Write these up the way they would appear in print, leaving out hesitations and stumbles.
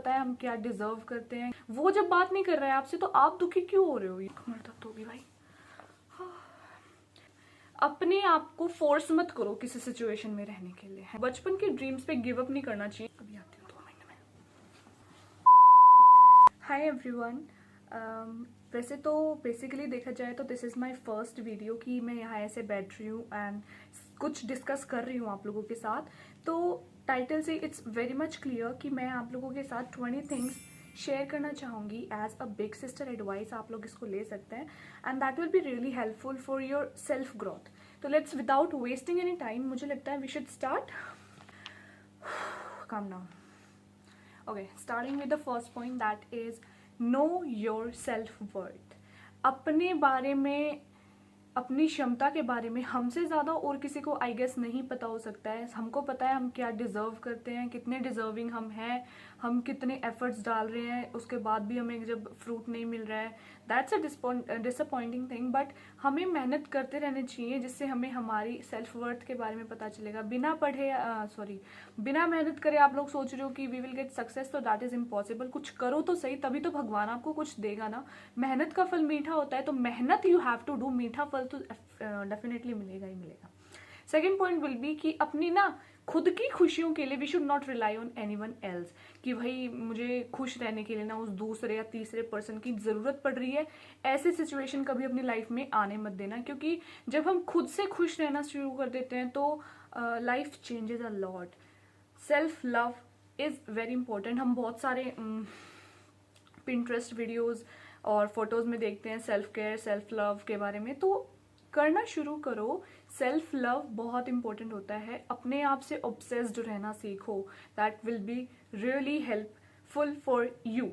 पता है हम क्या डिजर्व करते हैं। वो जब बात नहीं कर रहा है आपसे तो आप दुखी क्यों हो रहे हो? कमर दर्द होगी भाई। अपने आप को फोर्स मत करो किसी सिचुएशन में रहने के लिए। बचपन के ड्रीम्स पे गिव अप नहीं करना चाहिए। अभी आती हूँ 2 महीने में। Hi everyone. वैसे तो बेसिकली देखा जाए तो this is my first video कि मैं यहाँ ऐसे बैठ रही हूँ एंड कुछ डिस्कस कर रही हूँ आप लोगों के साथ। तो टाइटल से इट्स वेरी मच क्लियर कि मैं आप लोगों के साथ 20 थिंग्स शेयर करना चाहूँगी as a big sister advice. आप लोग इसको ले सकते हैं and that will be really helpful for your self growth. तो let's without wasting any time, मुझे लगता है we should start. Calm down. Okay, starting with the first point, that is know your self-worth. अपने बारे में, अपनी क्षमता के बारे में हमसे ज़्यादा और किसी को आई गेस नहीं पता हो सकता है। हमको पता है हम क्या डिज़र्व करते हैं, कितने डिज़र्विंग हम हैं, हम कितने एफर्ट्स डाल रहे हैं, उसके बाद भी हमें जब फ्रूट नहीं मिल रहा है, that's a disappointing thing. But हमें मेहनत करते रहने चाहिए जिससे हमें हमारी सेल्फ वर्थ के बारे में पता चलेगा। बिना पढ़े बिना मेहनत करे आप लोग सोच रहे हो कि वी विल गेट सक्सेस, तो दैट इज़ इम्पॉसिबल। कुछ करो तो सही, तभी तो भगवान आपको कुछ देगा ना। मेहनत का फल मीठा होता है, तो मेहनत यू हैव टू डू, मीठा फल तो डेफिनेटली मिलेगा ही मिलेगा। सेकेंड पॉइंट विल बी कि अपनी ना खुद की खुशियों के लिए we should not rely on anyone else, कि भाई मुझे खुश रहने के लिए ना उस दूसरे या तीसरे पर्सन की ज़रूरत पड़ रही है। ऐसे सिचुएशन कभी अपनी लाइफ में आने मत देना, क्योंकि जब हम खुद से खुश रहना शुरू कर देते हैं तो life changes a lot. Self love is very important. हम बहुत सारे पिंटरेस्ट वीडियोज़ और फोटोज़ में देखते हैं सेल्फ केयर, सेल्फ लव के बारे में, तो करना शुरू करो। सेल्फ लव बहुत इंपॉर्टेंट होता है। अपने आप से ऑब्सेस्ड रहना सीखो। That will be really helpful for you,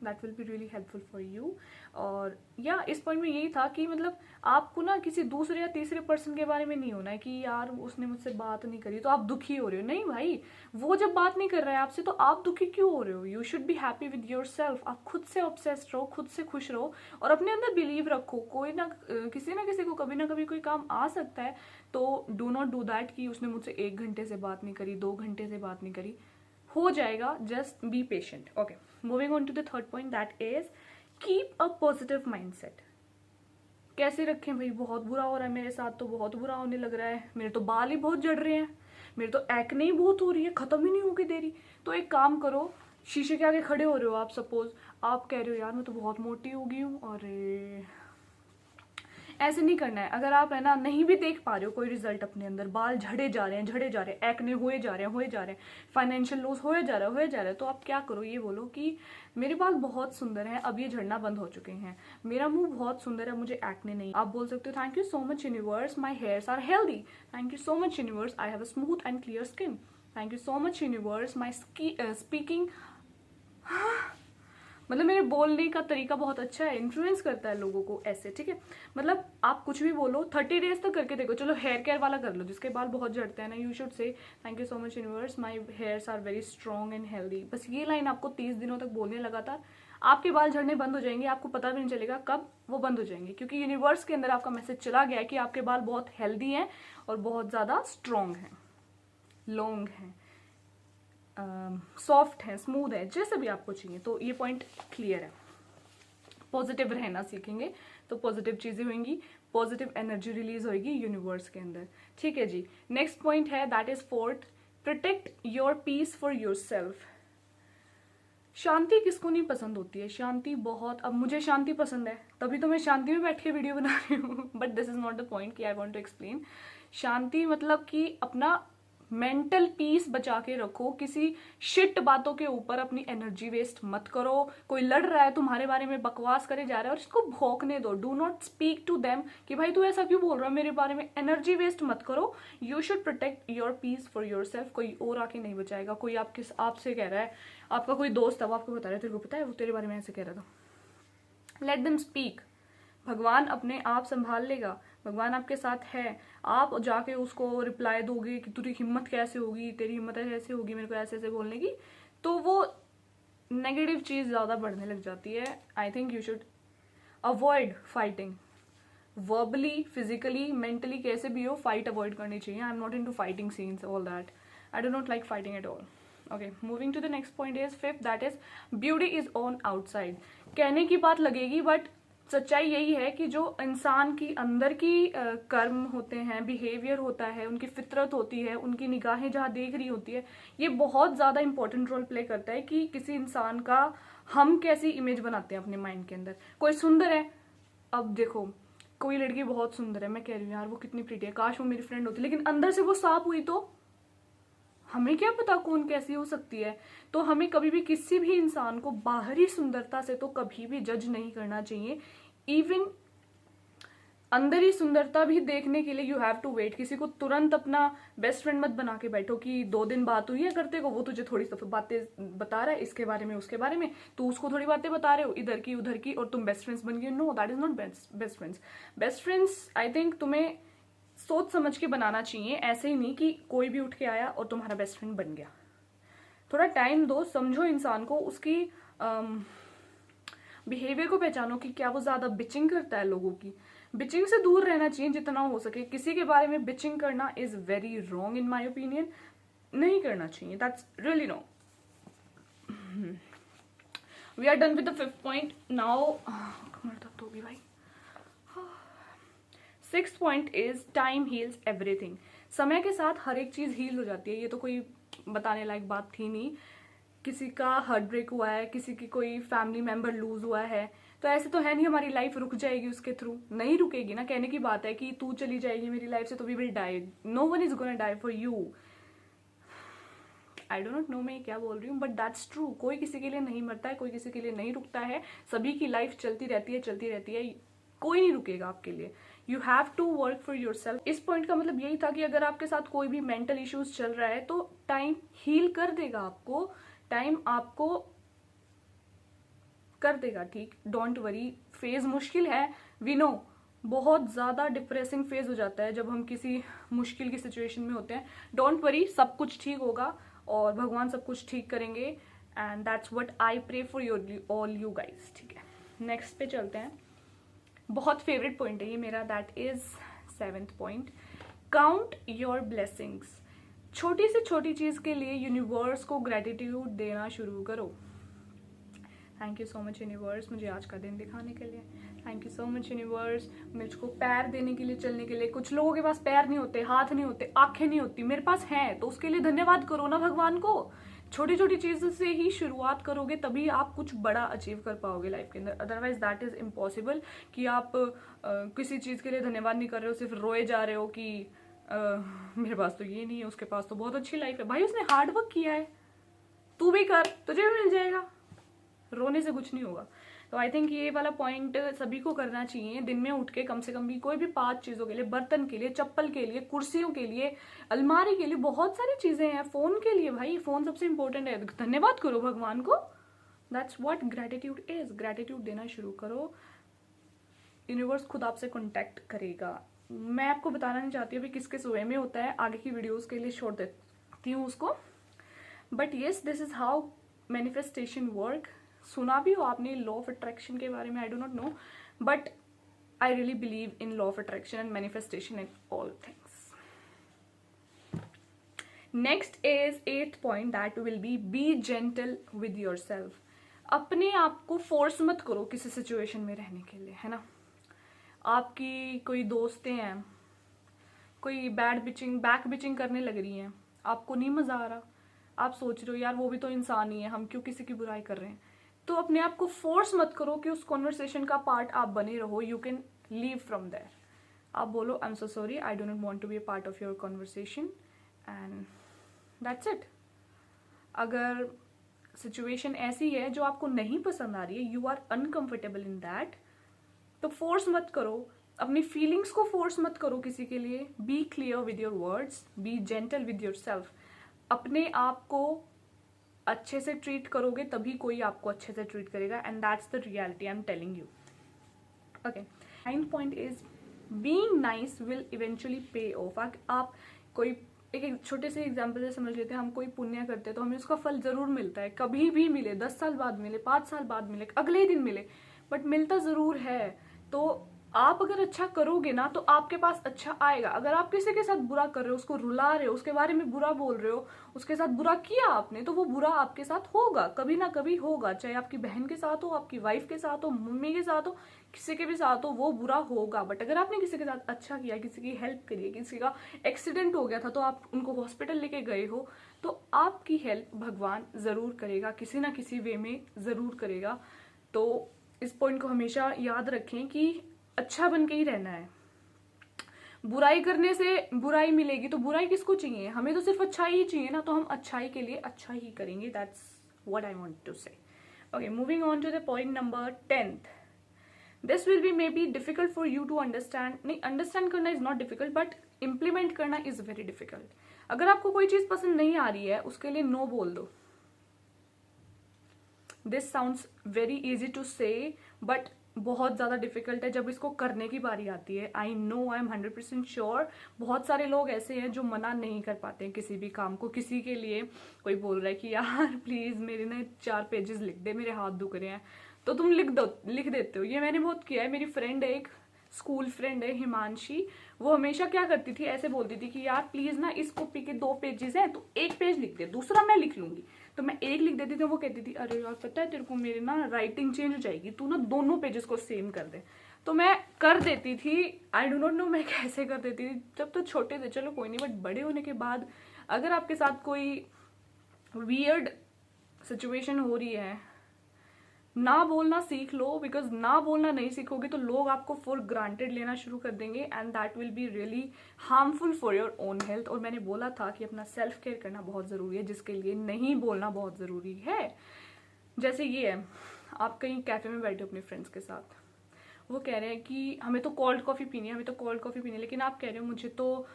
that will be really helpful for you. और या इस पॉइंट में यही था कि मतलब आपको ना किसी दूसरे या तीसरे पर्सन के बारे में नहीं होना है कि यार उसने मुझसे बात नहीं करी तो आप दुखी हो रहे हो। नहीं भाई, वो जब बात नहीं कर रहा है आपसे तो आप दुखी क्यों हो रहे हो? You should be happy with your self. आप खुद से ऑब्सेस्ड रहो, खुद से खुश रहो और अपने अंदर बिलीव रखो। कोई ना किसी को कभी ना कभी कोई काम आ सकता है, तो डू नॉट डू दैट कि उसने मुझसे 1 घंटे से बात नहीं करी, 2 घंटे से बात नहीं करी। हो जाएगा, just be patient. Okay, moving on to the third point, that is keep a positive mindset. कैसे रखें भाई? बहुत बुरा हो रहा है मेरे साथ, तो बहुत बुरा होने लग रहा है, मेरे तो बाल ही बहुत जड़ रहे हैं, मेरे तो एक्ने ही बहुत हो रही है, खत्म ही नहीं होगी दे रही। तो एक काम करो, शीशे के आगे खड़े हो रहे हो आप, सपोज आप कह रहे हो यार मैं तो बहुत मोटी हो गई हूँ, और ऐसे नहीं करना है। अगर आप है ना नहीं भी देख पा रहे हो कोई रिजल्ट अपने अंदर, बाल झड़े जा रहे हैं, एक्ने हुए जा रहे हैं, फाइनेंशियल लॉस हो जा रहा है, तो आप क्या करो, ये बोलो कि मेरे बाल बहुत सुंदर हैं, अब ये झड़ना बंद हो चुके हैं, मेरा मुंह बहुत सुंदर है, मुझे एक्ने नहीं। आप बोल सकते हो thank you so much universe, my hairs are healthy, thank you so much universe, I have a smooth and clear skin, thank you so much universe, my speaking मतलब मेरे बोलने का तरीका बहुत अच्छा है, इन्फ्लुएंस करता है लोगों को ऐसे। ठीक है, मतलब आप कुछ भी बोलो, 30 डेज तक करके देखो। चलो हेयर केयर वाला कर लो, जिसके बाल बहुत झड़ते हैं ना, you should say thank you so much universe, my hairs are very strong and healthy. बस ये लाइन आपको 30 दिनों तक बोलने लगातार, आपके बाल झड़ने बंद हो जाएंगे। आपको पता भी नहीं चलेगा कब वो बंद हो जाएंगे, क्योंकि यूनिवर्स के अंदर आपका मैसेज चला गया है कि आपके बाल बहुत हेल्दी हैं और बहुत ज़्यादा स्ट्रॉन्ग हैं, लॉन्ग हैं, सॉफ्ट है, स्मूथ है, जैसे भी आपको चाहिए। तो ये पॉइंट क्लियर है। पॉजिटिव रहना सीखेंगे तो पॉजिटिव चीजें होंगी, पॉजिटिव एनर्जी रिलीज होगी यूनिवर्स के अंदर। ठीक है जी, नेक्स्ट पॉइंट है that is fourth, protect your peace for your self. शांति किसको नहीं पसंद होती है? शांति बहुत, अब मुझे शांति पसंद है, तभी तो मैं शांति में बैठ के वीडियो बना रही हूँ। But this is not the point कि आई वांट टू एक्सप्लेन। शांति मतलब कि अपना मेंटल पीस बचा के रखो। किसी शिट बातों के ऊपर अपनी एनर्जी वेस्ट मत करो। कोई लड़ रहा है तुम्हारे बारे में, बकवास करे जा रहा है, और इसको भौंकने दो। Do not speak to them कि भाई तू ऐसा क्यों बोल रहा है मेरे बारे में। एनर्जी वेस्ट मत करो। You should protect your peace for your self. कोई और आके नहीं बचाएगा। कोई आपसे कह रहा है, आपका कोई दोस्त है, वो आपको बता रहा है तेरे को पता है वो तेरे बारे में ऐसे कह रहा था, लेट देम स्पीक। भगवान अपने आप संभाल लेगा, भगवान आपके साथ है। आप जाके उसको रिप्लाई दोगे कि तेरी हिम्मत कैसे होगी, तेरी हिम्मत कैसे होगी मेरे को ऐसे ऐसे बोलने की, तो वो नेगेटिव चीज ज्यादा बढ़ने लग जाती है। I think you should avoid fighting, verbally, physically, mentally, कैसे भी हो, फाइट अवॉइड करनी चाहिए। I am not into fighting scenes, all that. I do not like fighting at all. Okay, moving to the next point is fifth, that is beauty is on outside. कहने की बात लगेगी but सच्चाई यही है कि जो इंसान की अंदर की कर्म होते हैं, बिहेवियर होता है, उनकी फितरत होती है, उनकी निगाहें जहाँ देख रही होती है, ये बहुत ज़्यादा इंपॉर्टेंट रोल प्ले करता है कि किसी इंसान का हम कैसी इमेज बनाते हैं अपने माइंड के अंदर। कोई सुंदर है, अब देखो कोई लड़की बहुत सुंदर है, मैं कह रही हूँ यार वो कितनी प्रीटी है, काश वो मेरी फ्रेंड होती, लेकिन अंदर से वो सांप हुई तो हमें क्या पता कौन कैसी हो सकती है। तो हमें कभी भी किसी भी इंसान को बाहरी सुंदरता से तो कभी भी जज नहीं करना चाहिए। इवन अंदर ही सुंदरता भी देखने के लिए यू हैव टू वेट। किसी को तुरंत अपना बेस्ट फ्रेंड मत बना के बैठो कि 2 दिन बात हुई है करते को, वो तुझे थोड़ी सी बातें बता रहा है इसके बारे में उसके बारे में, तू उसको थोड़ी बातें बता रहे हो इधर की उधर की, और तुम बेस्ट फ्रेंड्स बन गए। No, that is not best friends. Best friends I think तुम्हें सोच समझ के बनाना चाहिए, ऐसे ही नहीं कि कोई भी उठ के आया और तुम्हारा बेस्ट फ्रेंड बन गया। थोड़ा टाइम दो, समझो इंसान को, उसकी बिहेवियर को पहचानो कि क्या वो ज्यादा बिचिंग करता है लोगों की। बिचिंग से दूर रहना चाहिए जितना हो सके। किसी के बारे में बिचिंग करना is very wrong in my opinion, नहीं करना चाहिए, that's really wrong. We are done with the fifth point now. कमर दर्द होगी भाई। Sixth point is time heals everything. समय के साथ हर एक चीज हील हो जाती है, ये तो कोई बताने लायक बात थी नहीं। किसी का हार्ट ब्रेक हुआ है, किसी की कोई फैमिली मेंबर लूज हुआ है, तो ऐसे तो है नहीं हमारी लाइफ रुक जाएगी उसके थ्रू, नहीं रुकेगी ना। कहने की बात है कि तू चली जाएगी मेरी लाइफ से तो we will die, no one is gonna die for you. I don't know मैं क्या बोल रही हूँ, बट दैट्स ट्रू। कोई किसी के लिए नहीं मरता है, कोई किसी के लिए नहीं रुकता है, सभी की लाइफ चलती रहती है, चलती रहती है, कोई नहीं रुकेगा आपके लिए। You have to work for your self. इस पॉइंट का मतलब यही था कि अगर आपके साथ कोई भी मेंटल इश्यूज चल रहा है तो टाइम हील कर देगा आपको, टाइम आपको कर देगा ठीक। डोंट वरी, फेज मुश्किल है, वी नो, बहुत ज्यादा डिप्रेसिंग फेज हो जाता है जब हम किसी मुश्किल की सिचुएशन में होते हैं। डोंट वरी, सब कुछ ठीक होगा और भगवान सब कुछ ठीक करेंगे, and that's what I pray for your all you guys. ठीक है, नेक्स्ट पे चलते हैं। बहुत फेवरेट पॉइंट है ये मेरा, that is seventh point, count your blessings. छोटी से छोटी चीज के लिए यूनिवर्स को ग्रेटिट्यूड देना शुरू करो। Thank you so much universe मुझे आज का दिन दिखाने के लिए। Thank you so much universe मुझको पैर देने के लिए, चलने के लिए। कुछ लोगों के पास पैर नहीं होते, हाथ नहीं होते, आंखें नहीं होती, मेरे पास हैं, तो उसके लिए धन्यवाद करो ना भगवान को। छोटी छोटी चीजों से ही शुरुआत करोगे तभी आप कुछ बड़ा अचीव कर पाओगे लाइफ के अंदर, अदरवाइज दैट इज इम्पॉसिबल। कि आप किसी चीज के लिए धन्यवाद नहीं कर रहे हो, सिर्फ रोए जा रहे हो कि मेरे पास तो ये नहीं है, उसके पास तो बहुत अच्छी लाइफ है। भाई उसने हार्ड वर्क किया है, तू भी कर, तुझे भी मिल जाएगा। रोने से कुछ नहीं होगा। तो आई थिंक ये वाला पॉइंट सभी को करना चाहिए। दिन में उठ के कम से कम भी कोई भी 5 चीजों के लिए, बर्तन के लिए, चप्पल के लिए, कुर्सियों के लिए, अलमारी के लिए, बहुत सारी चीजें हैं, फोन के लिए, भाई फोन सबसे इंपॉर्टेंट है, धन्यवाद करो भगवान को। That's what gratitude is. Gratitude देना शुरू करो, यूनिवर्स खुद आपसे कॉन्टेक्ट करेगा। मैं आपको बताना नहीं चाहती अभी किस किस वे में होता है, आगे की वीडियोज के लिए छोड़ देती हूँ उसको। But yes, this is how manifestation work. सुना भी हो आपने लॉ ऑफ अट्रैक्शन के बारे में, आई do not know, but I really believe in law of attraction and manifestation and all things. Next is 8th point, that will B gentle with your self. अपने आप को फोर्स मत करो किसी situation में रहने के लिए, है ना। आपकी कोई दोस्तें हैं, कोई बैक बिचिंग करने लग रही हैं, आपको नहीं मजा आ रहा, आप सोच रहे हो यार वो भी तो इंसान ही है, हम क्यों किसी की बुराई कर रहे हैं, तो अपने आप को फोर्स मत करो कि उस कॉन्वर्सेशन का पार्ट आप बने रहो। You can leave from there. आप बोलो I am so sorry, I do not want to be a part of your conversation, and that's it. अगर सिचुएशन ऐसी है जो आपको नहीं पसंद आ रही है, you are uncomfortable in that, तो फोर्स मत करो, अपनी फीलिंग्स को फोर्स मत करो किसी के लिए। Be clear with your words, be gentle with your self. अपने आप को अच्छे से ट्रीट करोगे तभी कोई आपको अच्छे से ट्रीट करेगा, and that's the reality I am telling you. Okay, 9th point is being nice will eventually पे ऑफ। आप कोई एक छोटे से एग्जाम्पल से समझ लेते हैं, हम कोई पुण्य करते हैं तो हमें उसका फल जरूर मिलता है, कभी भी मिले, 10 साल बाद मिले, 5 साल बाद मिले, अगले दिन मिले, बट मिलता जरूर है। तो आप अगर अच्छा करोगे ना तो आपके पास अच्छा आएगा। अगर आप किसी के साथ बुरा कर रहे हो, उसको रुला रहे हो, उसके बारे में बुरा बोल रहे हो, उसके साथ बुरा किया आपने, तो वो बुरा आपके साथ होगा, कभी ना कभी होगा। चाहे आपकी बहन के साथ हो, आपकी वाइफ के साथ हो, मम्मी के साथ हो, किसी के भी साथ हो, वो बुरा होगा। बट अगर आपने किसी के साथ अच्छा किया, किसी की हेल्प करी है, किसी का एक्सीडेंट हो गया था तो आप उनको हॉस्पिटल लेके गए हो, तो आपकी हेल्प भगवान जरूर करेगा, किसी ना किसी वे में जरूर करेगा। तो इस पॉइंट को हमेशा याद रखें कि अच्छा बन के ही रहना है। बुराई करने से बुराई मिलेगी, तो बुराई किसको चाहिए? हमें तो सिर्फ अच्छाई ही चाहिए ना, तो हम अच्छाई के लिए अच्छा ही करेंगे। That's what I want to say. Okay, moving on to the point number 10th। This will be maybe difficult for you to understand. नहीं, अंडरस्टैंड करना is not difficult, but implement करना इज वेरी डिफिकल्ट। अगर आपको कोई चीज पसंद नहीं आ रही है, उसके लिए नो बोल दो। This sounds very easy to say, but बहुत ज़्यादा डिफिकल्ट है जब इसको करने की बारी आती है। I know, I am 100% sure बहुत सारे लोग ऐसे हैं जो मना नहीं कर पाते हैं किसी भी काम को। किसी के लिए कोई बोल रहा है कि यार प्लीज़ मेरे ना 4 पेजेस लिख दे, मेरे हाथ दुख रहे हैं, तो तुम लिख देते हो। ये मैंने बहुत किया है। मेरी फ्रेंड है, एक स्कूल फ्रेंड है, हिमांशी, वो हमेशा क्या करती थी, ऐसे बोलती थी कि यार प्लीज ना इस कॉपी के 2 पेजेस हैं, तो 1 पेज लिख दे, दूसरा मैं लिख लूंगी। तो मैं 1 लिख देती थी, वो कहती थी अरे यार पता है तेरे को मेरी ना राइटिंग चेंज हो जाएगी, तू ना दोनों पेजेस को सेम कर दे। तो मैं कर देती थी। आई डो नॉट नो मैं कैसे कर देती थी, जब तो छोटे थे चलो कोई नहीं, बट बड़े होने के बाद अगर आपके साथ कोई वियर्ड सिचुएशन हो रही है, ना बोलना सीख लो। बिकॉज ना बोलना नहीं सीखोगे तो लोग आपको फॉर ग्रांटेड लेना शुरू कर देंगे, and that will be really harmful for your own health. और मैंने बोला था कि अपना सेल्फ केयर करना बहुत ज़रूरी है, जिसके लिए नहीं बोलना बहुत ज़रूरी है। जैसे ये है, आप कहीं कैफे में बैठे हो अपने फ्रेंड्स के साथ, वो कह रहे हैं कि हमें तो कोल्ड कॉफ़ी पीनी है, हमें तो कोल्ड कॉफ़ी पीनी है, लेकिन आप कह रहे हो मुझे तो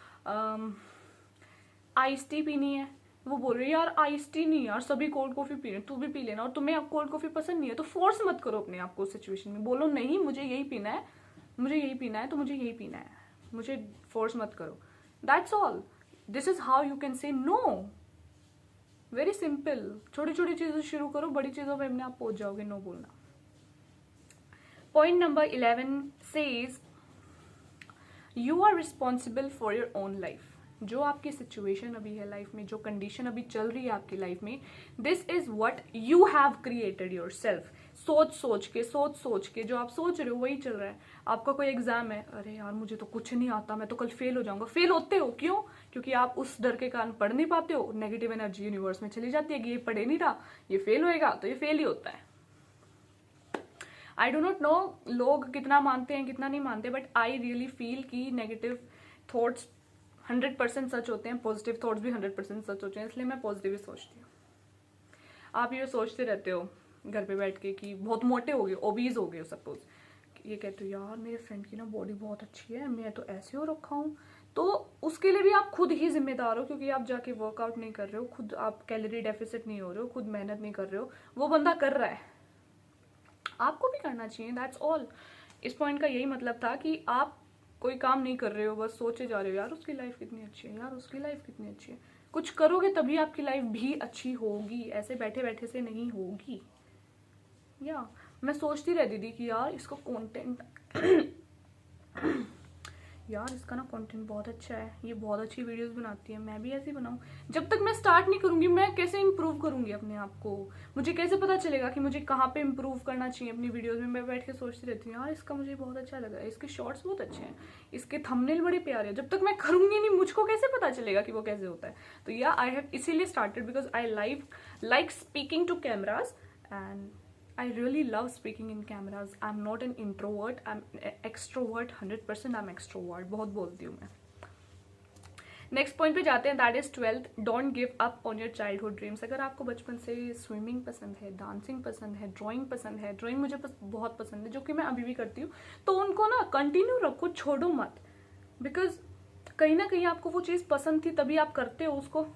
आइस टी पीनी है। वो बोल रहे यार आइस टी नहीं यार, सभी कोल्ड कॉफी पी रहे हैं, तू भी पी लेना, और तुम्हें अब कोल्ड कॉफी पसंद नहीं है, तो फोर्स मत करो अपने आप को उस सिचुएशन में। बोलो नहीं मुझे यही पीना है, मुझे यही पीना है, तो मुझे यही पीना है, मुझे फोर्स मत करो। That's all. This is how you can say no. Very simple. छोटी छोटी चीजों से शुरू करो, बड़ी चीजों में अपने आप पहुंच जाओगे नो बोलना। Point number 11 says you are responsible for your own life. जो आपकी सिचुएशन अभी है लाइफ में, जो कंडीशन अभी चल रही है आपकी लाइफ में, this is what you have created your self. सोच सोच के जो आप सोच रहे हो वही चल रहा है। आपका कोई एग्जाम है, अरे यार मुझे तो कुछ नहीं आता, मैं तो कल फेल हो जाऊंगा। फेल होते हो क्यों? क्योंकि आप उस डर के कारण पढ़ नहीं पाते हो। नेगेटिव एनर्जी यूनिवर्स में चली जाती है कि ये पढ़े नहीं रहा, ये फेल होएगा, तो ये फेल ही होता है। आई डो नॉट नो लोग कितना मानते हैं कितना नहीं मानते, बट आई रियली फील कि नेगेटिव थॉट्स 100% सच होते हैं, पॉजिटिव थॉट्स भी 100% सच होते हैं, इसलिए मैं पॉजिटिव ही सोचती हूँ। आप ये सोचते रहते हो घर पे बैठ के कि बहुत मोटे हो गए, ओबीज हो गए हो सपोज, ये कहते हो यार मेरे फ्रेंड की ना बॉडी बहुत अच्छी है, मैं तो ऐसे हो रखा हूँ, तो उसके लिए भी आप खुद ही जिम्मेदार हो, क्योंकि आप जाके वर्कआउट नहीं कर रहे हो, खुद आप कैलोरी डेफिसिट नहीं हो रहे हो, खुद मेहनत नहीं कर रहे हो, वो बंदा कर रहा है, आपको भी करना चाहिए। That's all. इस पॉइंट का यही मतलब था कि आप कोई काम नहीं कर रहे हो, बस सोचे जा रहे हो यार उसकी लाइफ कितनी अच्छी है, यार उसकी लाइफ कितनी अच्छी है। कुछ करोगे तभी आपकी लाइफ भी अच्छी होगी, ऐसे बैठे बैठे से नहीं होगी। या मैं सोचती रहती थी कि यार इसका कंटेंट यार इसका ना कंटेंट बहुत अच्छा है, ये बहुत अच्छी वीडियोस बनाती है, मैं भी ऐसी बनाऊं। जब तक मैं स्टार्ट नहीं करूंगी मैं कैसे इंप्रूव करूंगी अपने आप को? मुझे कैसे पता चलेगा कि मुझे कहाँ पे इंप्रूव करना चाहिए अपनी वीडियोस में? मैं बैठ के सोचती रहती हूँ यार इसका मुझे बहुत अच्छा लगा, इसके शॉर्ट्स बहुत अच्छे हैं, इसके थंबनेल बड़े प्यारे हैं। जब तक मैं करूंगी नहीं मुझको कैसे पता चलेगा कि वो कैसे होता है? तो या आई हैव इसीलिए started because I like speaking to cameras, and I really love speaking in cameras. I'm not an introvert. I'm extrovert. 100% I'm extrovert. बहुत बोलती हूँ मैं। नेक्स्ट पॉइंट पे जाते हैं, that is 12th। Don't give up on your childhood dreams. अगर आपको बचपन से स्विमिंग पसंद है, डांसिंग पसंद है, ड्राइंग पसंद है, ड्राइंग मुझे बहुत पसंद है, जो कि मैं अभी भी करती हूँ, तो उनको ना कंटिन्यू रखो, छोड़ो मत। बिकॉज कहीं ना कहीं आपको वो चीज़ पसंद थी तभी आप करते हो उसको।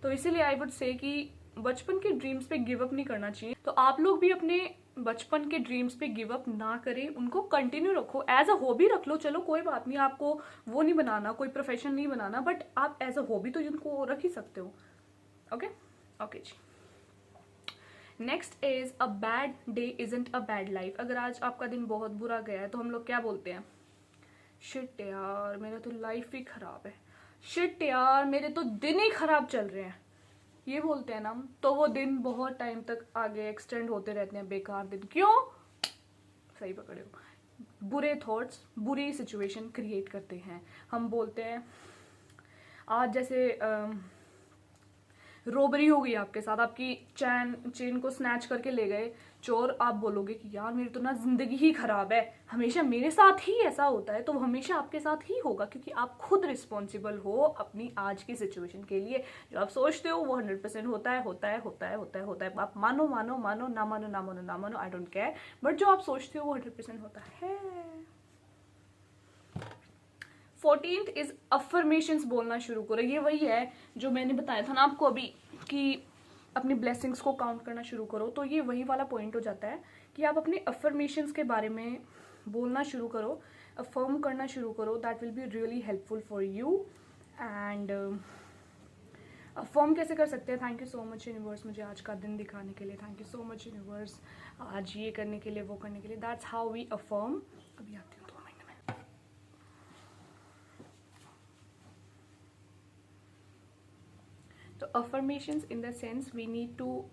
तो इसीलिए आई वुड से कि बचपन के ड्रीम्स पे गिव अप नहीं करना चाहिए। तो आप लोग भी अपने बचपन के ड्रीम्स पे गिव अप ना करें, उनको कंटिन्यू रखो, एज अ हॉबी रख लो। चलो कोई बात नहीं, आपको वो नहीं बनाना, कोई प्रोफेशन नहीं बनाना, बट आप एज अ हॉबी तो उनको रख ही सकते हो। ओके ओके जी। Next is a bad day isn't a bad life. अगर आज आपका दिन बहुत बुरा गया है तो हम लोग क्या बोलते हैं, शिट यार मेरा तो लाइफ ही खराब है, शिट यार मेरे तो दिन ही खराब चल रहे हैं, ये बोलते हैं ना हम। तो वो दिन बहुत टाइम तक आगे एक्सटेंड होते रहते हैं, बेकार दिन। क्यों? सही पकड़े हो, बुरे थॉट्स बुरी सिचुएशन क्रिएट करते हैं। हम बोलते हैं आज जैसे रोबरी हो गई आपके साथ, आपकी चेन को स्नैच करके ले गए चोर, आप बोलोगे कि यार मेरी तो ना जिंदगी ही खराब है, हमेशा मेरे साथ ही ऐसा होता है। तो हमेशा आपके साथ ही होगा क्योंकि आप खुद रिस्पॉन्सिबल हो अपनी आज की सिचुएशन के लिए। जो आप सोचते हो वो 100% होता है, होता है, होता है, होता है, होता है। आप मानो मानो मानो, ना मानो ना मानो ना मानो, आई डोंट केयर, बट जो आप सोचते हो वो 100% होता है। 14th इज अफर्मेशंस बोलना शुरू करो। ये वही है जो मैंने बताया था ना आपको अभी कि अपनी ब्लेसिंग्स को काउंट करना शुरू करो। तो ये वही वाला पॉइंट हो जाता है कि आप अपने अफर्मेशंस के बारे में बोलना शुरू करो, अफर्म करना शुरू करो। That will be really helpful for you. And affirm कैसे कर सकते हैं? Thank you so much universe मुझे आज का दिन दिखाने के लिए, thank you so much universe आज ये करने के लिए वो करने के लिए। That's how we affirm. अभी आती हूँ 2 महीने में। तो affirmations in the sense we need to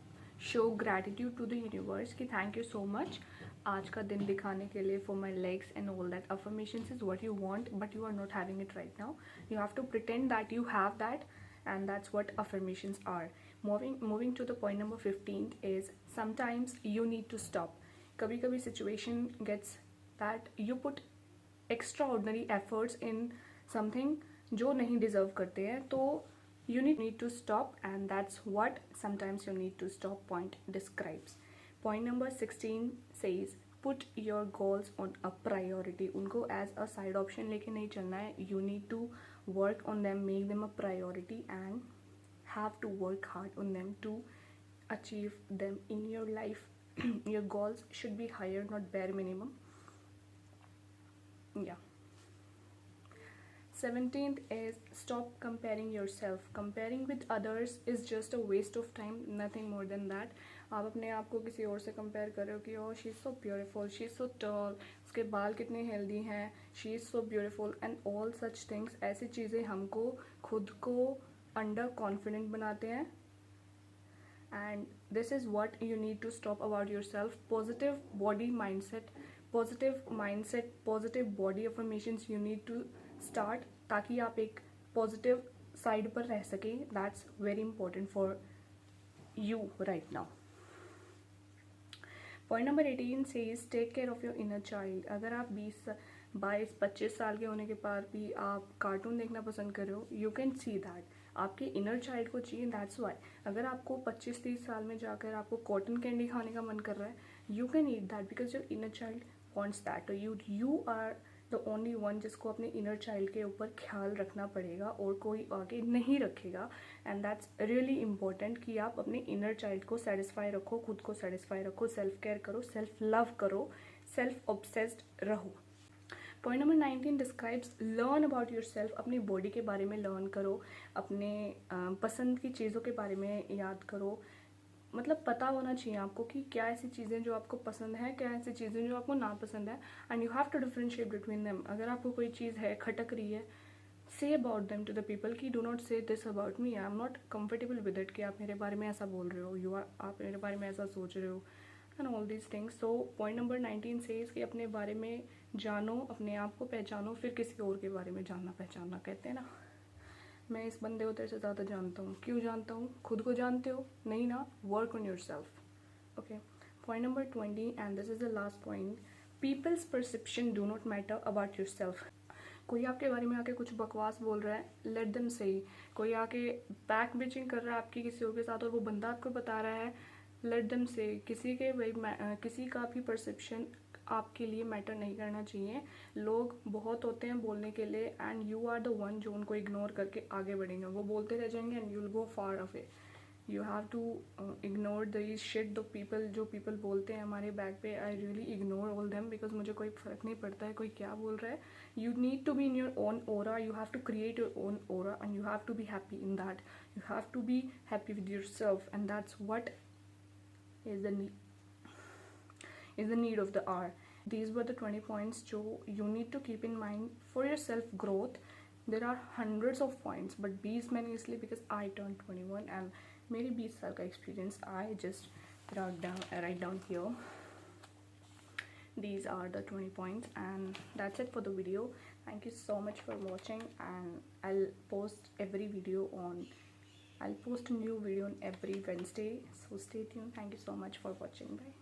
show gratitude to the universe कि थैंक यू सो मच आज का दिन दिखाने के लिए, for my legs and all that. Affirmations is what you want but you are not having it right now, you have to pretend that you have that, and that's what affirmations are. Moving to the point number 15 is sometimes you need to stop. kabhi kabhi situation gets that you put extraordinary efforts in something जो नहीं deserve करते हैं, तो you need to stop, and that's what sometimes you need to stop point describes. Point number 16 says put your goals on a priority. उनको as a side option लेके नहीं चलना है, you need to work on them, make them a priority, and have to work hard on them to achieve them in your life. Your goals should be higher, not bare minimum. Yeah. 17th is stop comparing yourself. Comparing with others is just a waste of time, nothing more than that. आप अपने आप को किसी और से compare कर रहे हो कि oh she is so beautiful, she is so tall, उसके बाल कितने हेल्दी हैं, she is so beautiful and all such things. ऐसी चीज़ें हमको खुद को अंडर कॉन्फिडेंट बनाते हैं। And this is what you need to stop about yourself. Positive body mindset, positive body affirmations you need to start, ताकि आप एक पॉजिटिव साइड पर रह सकें। That's very important for you right now. Point number 18 says take care of your inner child. अगर आप 20-22-25 साल के होने के बाद भी आप कार्टून देखना पसंद कर रहे हो, यू कैन सी दैट आपके इनर चाइल्ड को चाहिए। दैट्स वाई अगर आपको 25-30 साल में जाकर आपको कॉटन कैंडी खाने का मन कर रहा है, you can eat that because your inner child wants that. You are the only one जिसको अपने इनर चाइल्ड के ऊपर ख्याल रखना पड़ेगा और कोई आगे नहीं रखेगा। एंड दैट्स रियली इंपॉर्टेंट कि आप अपने इनर चाइल्ड को सेटिस्फाई रखो, खुद को सेटिस्फाई रखो, सेल्फ केयर करो, सेल्फ लव करो, सेल्फ ऑब्सेस्ड रहो। Point number 19 describes learn about your self. अपनी बॉडी के बारे में लर्न करो, अपने पसंद की चीज़ों के बारे में याद करो। मतलब पता होना चाहिए आपको कि क्या ऐसी चीज़ें जो आपको पसंद है, क्या ऐसी चीज़ें जो आपको नापसंद है, and you have to differentiate between them. अगर आपको कोई चीज़ है खटक रही है, say about them to the people कि do not say this about me, I am not comfortable with it, कि आप मेरे बारे में ऐसा बोल रहे हो, आप मेरे बारे में ऐसा सोच रहे हो, and all these things. So point number 19 says कि अपने बारे में जानो, अपने आप को पहचानो, फिर किसी और के बारे में जानना पहचानना। कहते हैं ना, मैं इस बंदे को तेरे से ज़्यादा जानता हूँ। क्यों जानता हूँ? खुद को जानते हो? नहीं ना, work on your self. Okay, point number 20 and this is the last point, peoples perception do not matter about your self. कोई आपके बारे में आके कुछ बकवास बोल रहा है, लेट देम से। कोई आके बैक बिचिंग कर रहा है आपकी किसी और के साथ और वो बंदा आपको बता रहा है, लेट देम से। किसी का भी परसेप्शन आपके लिए मैटर नहीं करना चाहिए। लोग बहुत होते हैं बोलने के लिए, and you are the one जो उनको इग्नोर करके आगे बढ़ेंगे। वो बोलते रह जाएंगे and you will go far away. You have to ignore the shit the people, जो पीपल बोलते हैं हमारे बैक पे। I really ignore all them because मुझे कोई फ़र्क नहीं पड़ता है कोई क्या बोल रहा है। You need to be in your own aura, you have to create your own aura and you have to be happy in that. You have to be happy with your self and that's what is the need of the hour. These were the 20 points जो you need to keep in mind for your self growth. There are hundreds of points, but 20 मैंने इसलिए because I turned 21 and मेरी 20 साल का experience I just write down here. These are the 20 points, and that's it for the video. Thank you so much for watching, and I'll post a new video on every Wednesday, so stay tuned. Thank you so much for watching. Bye.